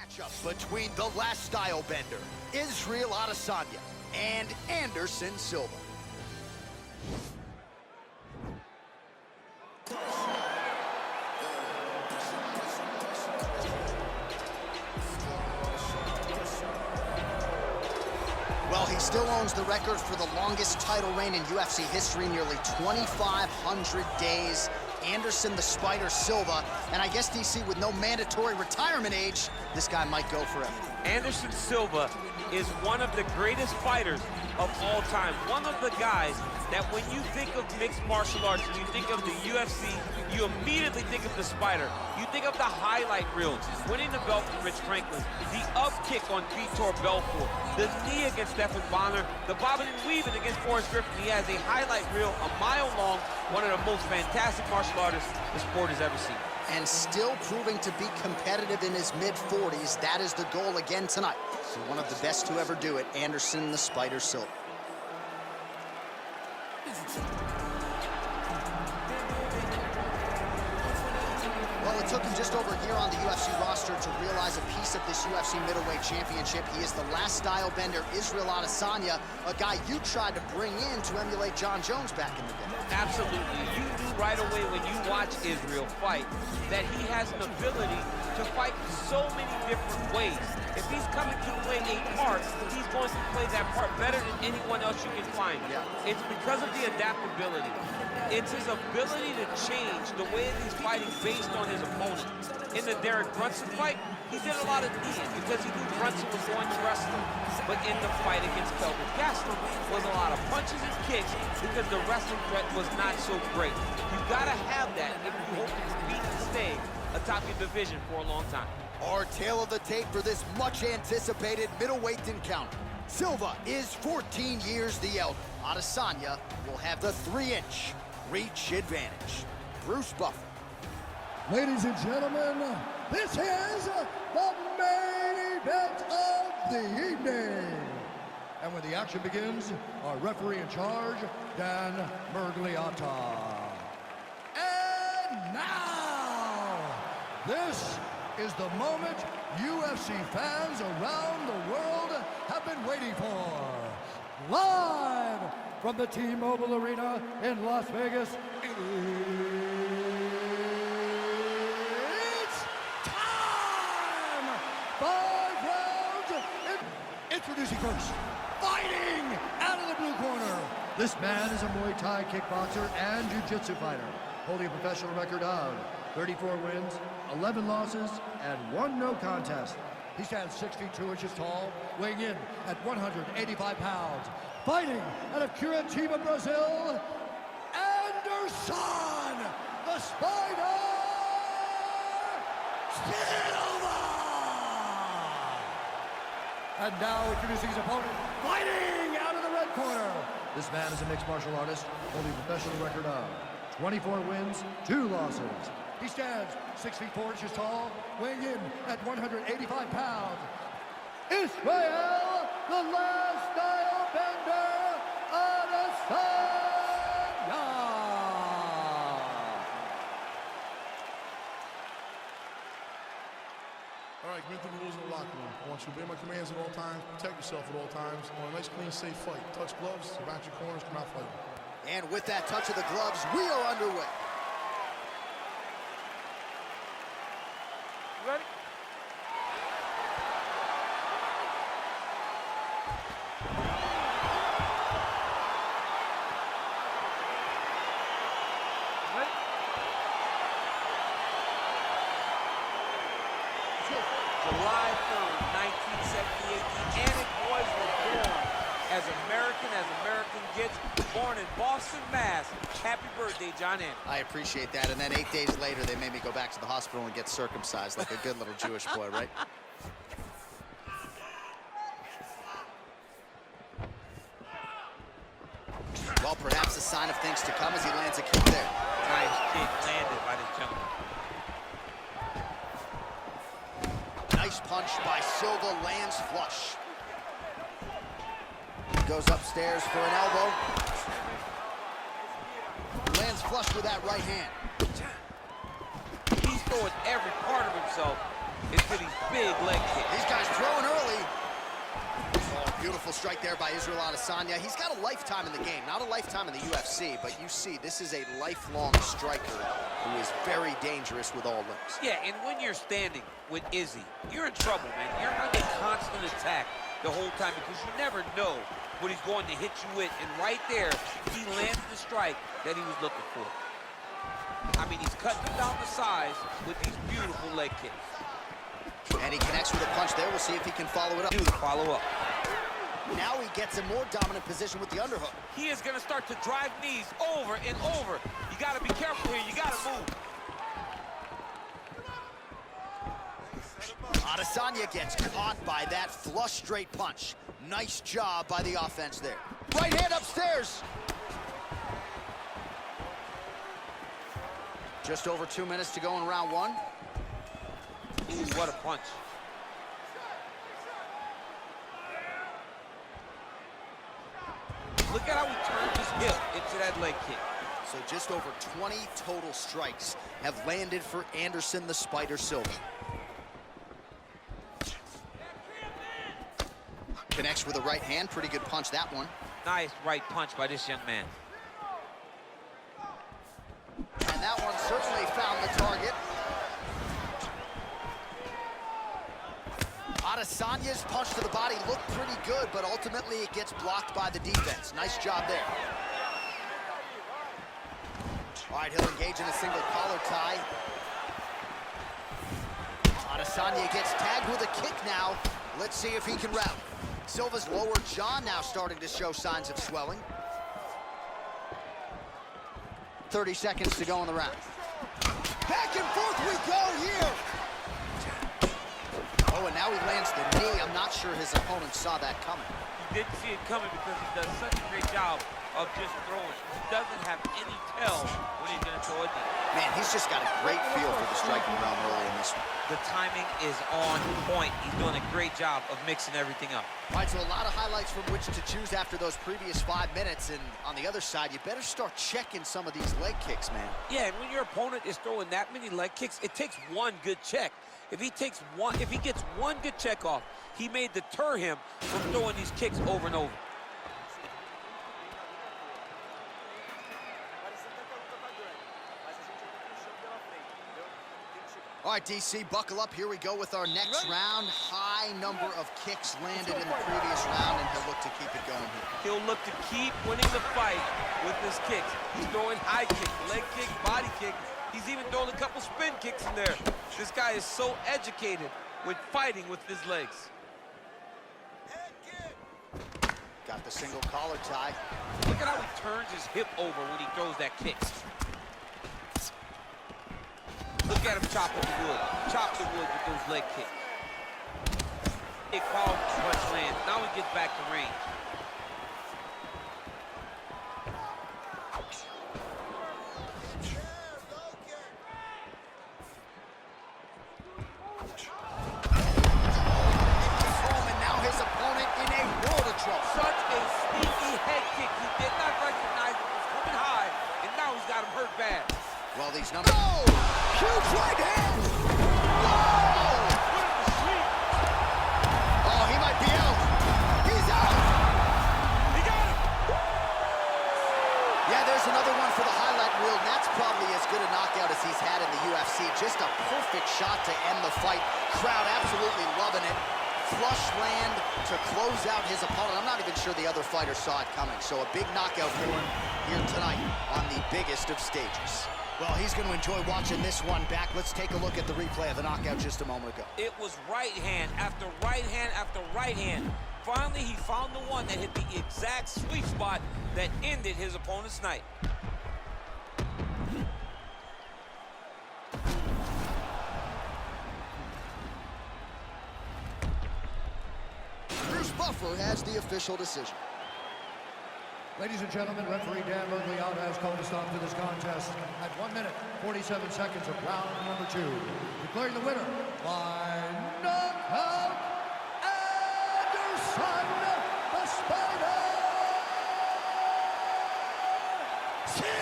matchup between the last style bender, Israel Adesanya, and Anderson Silva. Well, he still owns the record for the longest title reign in UFC history, nearly 2,500 days. Anderson the Spider Silva, and I guess, DC, with no mandatory retirement age, this guy might go forever. Anderson Silva is one of the greatest fighters of all time. One of the guys that when you think of mixed martial arts and you think of the UFC, you immediately think of the Spider. You think of the highlight reels, winning the belt from Rich Franklin, the up kick on Vitor Belfort, the knee against Stephan Bonner, the bobbing and weaving against Forrest Griffin. He has a highlight reel a mile long, one of the most fantastic martial artists the sport has ever seen. And still proving to be competitive in his mid-40s. That is the goal again tonight. So one of the best to ever do it, Anderson the Spider Silva. Well, it took him just over a year on the UFC roster to realize a piece of this UFC middleweight championship. He is the last style bender, Israel Adesanya, a guy you tried to bring in to emulate John Jones back in the day. Absolutely. You knew right away when you watch Israel fight that he has an ability to fight so many different ways. If he's coming to play a part, he's going to play that part better than anyone else you can find. Yeah. It's because of the adaptability. It's his ability to change the way that he's fighting based on his opponent. In the Derek Brunson fight, he did a lot of kneeing because he knew Brunson was going to wrestle him. But in the fight against Kelvin Gastelum was a lot of punches and kicks because the wrestling threat was not so great. You gotta have that if you hope to compete and stay atop your division for a long time. Our tale of the tape for this much-anticipated middleweight encounter. Silva is 14 years the elder. Adesanya will have the 3-inch reach advantage. Bruce Buffer. Ladies and gentlemen, this is the main event of the evening. And when the action begins, our referee in charge, Dan Mergliata. And now, this is the moment UFC fans around the world have been waiting for. Live from the T-Mobile Arena in Las Vegas, it's time! 5 rounds. Introducing first, fighting out of the blue corner. This man is a Muay Thai kickboxer and jiu-jitsu fighter, holding a professional record of 34 wins, 11 losses, and 1 no contest. He stands 6 feet 2 inches tall, weighing in at 185 pounds. Fighting out of Curitiba, Brazil, Anderson, the Spider Silva! And now introducing his opponent, fighting out of the red corner. This man is a mixed martial artist, holding a professional record of 24 wins, 2 losses. He stands 6 feet 4 inches tall, weighing in at 185 pounds. Israel, the last style bender, Adesanya! All right, commit to the rules of the locker room. I want you to obey my commands at all times, protect yourself at all times. I want a nice, clean, safe fight. Touch gloves, back your corners, come out fighting. And with that touch of the gloves, we are underway. Ready? July 3rd, 1978, the Anik boys were born as American gets, born in Boston, Mass. Happy birthday, John Anik. I appreciate that. And then 8 days later, they made me go back to the hospital and get circumcised like a good little Jewish boy, right? Well, perhaps a sign of things to come as he lands a kick there. Nice kick landed by this gentleman. Nice punch by Silva, lands flush. Goes upstairs for an elbow. Lands flush with that right hand. He's throwing every part of himself into these big leg kicks. These guys throwing early. Oh, beautiful strike there by Israel Adesanya. He's got a lifetime in the game, not a lifetime in the UFC, but you see, this is a lifelong striker who is very dangerous with all limbs. Yeah, and when you're standing with Izzy, you're in trouble, man. You're under constant attack the whole time because you never know what he's going to hit you with. And right there, he lands the strike that he was looking for. I mean, he's cutting down the size with these beautiful leg kicks. And he connects with a punch there. We'll see if he can follow it up. Do the follow-up. Now he gets a more dominant position with the underhook. He is going to start to drive knees over and over. You got to be careful here. You got to move. Adesanya gets caught by that flush straight punch. Nice job by the offense there. Right hand upstairs. Just over 2 minutes to go in round one. Ooh, what a punch. Look at how he turned his hip into that leg kick. So just over 20 total strikes have landed for Anderson the Spider Silva. Connects with a right hand, pretty good punch that one. Nice right punch by this young man. And that one certainly found the target. Adesanya's punch to the body looked pretty good, but ultimately it gets blocked by the defense. Nice job there. All right, he'll engage in a single collar tie. Adesanya gets tagged with a kick now. Let's see if he can rout. Silva's lower jaw now starting to show signs of swelling. 30 seconds to go in the round. Back and forth we go here. Oh, and now he lands the knee. I'm not sure his opponent saw that coming. He didn't see it coming because he does such a great job of just throwing. He doesn't have any tell when he's going to throw it knee. Man, he's just got a great feel for the striking realm early in this one. The timing is on point. He's doing a great job of mixing everything up. All right, so a lot of highlights from which to choose after those previous 5 minutes. And on the other side, you better start checking some of these leg kicks, man. Yeah, and when your opponent is throwing that many leg kicks, it takes one good check. If he gets one good check off, he may deter him from throwing these kicks over and over. All right, DC, buckle up. Here we go with our next round. High number of kicks landed in the previous round, and he'll look to keep it going here. He'll look to keep winning the fight with his kicks. He's throwing high kicks, leg kick, body kick. He's even throwing a couple spin kicks in there. This guy is so educated with fighting with his legs. Got the single collar tie. Look at how he turns his hip over when he throws that kick. Look at him chop the wood. Chop the wood with those leg kicks. It called punch land. Now he gets back to range. And now his opponent in a world of trouble. Such a sneaky head kick. He did not recognize it was coming high, and now he's got him hurt bad. Well, these numbers... Oh! Huge right hand! Whoa! Oh, he might be out. He's out! He got him! Yeah, there's another one for the highlight reel, and that's probably as good a knockout as he's had in the UFC. Just a perfect shot to end the fight. Crowd absolutely loving it. Flush land to close out his opponent. I'm not even sure the other fighter saw it coming. So a big knockout for him here tonight on the biggest of stages. Well, he's going to enjoy watching this one back. Let's take a look at the replay of the knockout just a moment ago. It was right hand after right hand after right hand. Finally, he found the one that hit the exact sweet spot that ended his opponent's night. Bruce Buffer has the official decision. Ladies and gentlemen, referee Dan Mergliotta has called a stop to this contest at 1 minute, 47 seconds of round number 2. Declaring the winner by knockout, Anderson the Spider Silva!